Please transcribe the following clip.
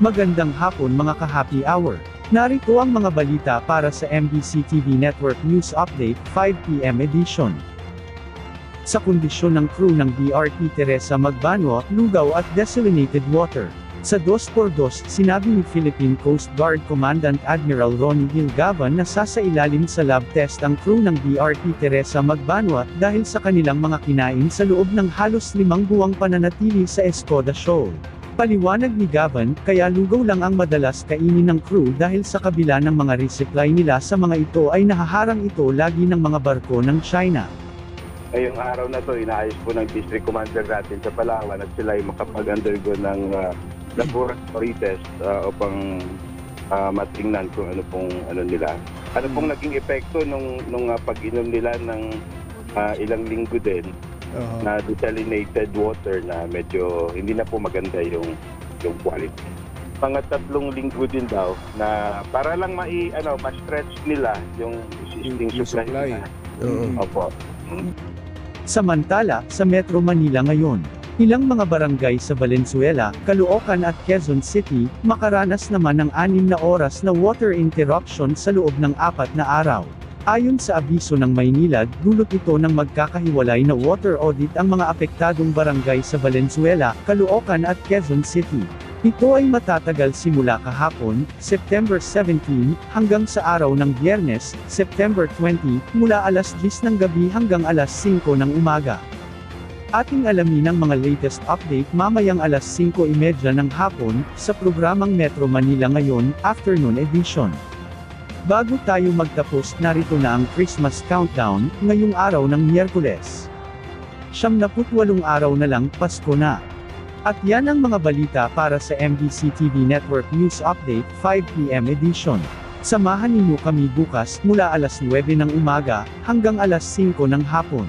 Magandang hapon mga ka-happy hour. Narito ang mga balita para sa MBC TV Network News Update 5 PM edition. Sa kondisyon ng crew ng BRT Teresa Magbanua, lugaw at desalinated water. Sa 2x2, sinabi ni Philippine Coast Guard Commandant Admiral Ronnie Hilgavan na sasailalim sa lab test ang crew ng BRT Teresa Magbanua dahil sa kanilang mga kinain sa loob ng halos 5 buwang pananatili sa Escoda Shoal. Paliwanag ni Gavan, kaya lugaw lang ang madalas kainin ng crew dahil sa kabila ng mga resupply nila sa mga ito ay nahaharang ito lagi ng mga barko ng China. Ngayong araw na to, inaayos po ng district commander natin sa Palawan at sila ay makapag-undergo ng laboratory test upang matingnan kung ano pong nila. Ano pong naging epekto nung pag-inom nila ng ilang linggo din na desalinated water na medyo hindi na po maganda yung quality. Mga 3 linggo din daw na para lang ma-stretch nila yung existing supply. Opo. Samantala, sa Metro Manila ngayon, ilang mga barangay sa Valenzuela, Caloocan at Quezon City, makaranas naman ng 6 na oras na water interruption sa loob ng 4 na araw. Ayon sa abiso ng Maynilad, dulot ito ng magkakahiwalay na water audit ang mga apektadong barangay sa Valenzuela, Caloocan at Quezon City. Ito ay matatagal simula kahapon, September 17, hanggang sa araw ng Biyernes, September 20, mula alas 10 ng gabi hanggang alas 5 ng umaga. Ating alamin ang mga latest update mamayang alas 5:30 ng hapon, sa programang Metro Manila Ngayon, Afternoon Edition. Bago tayo magtapos, narito na ang Christmas countdown, ngayong araw ng Miyerkules. 78 araw na lang, Pasko na. At yan ang mga balita para sa MBC TV Network News Update 5 PM edition. Samahan ninyo kami bukas mula alas 9 ng umaga, hanggang alas 5 ng hapon.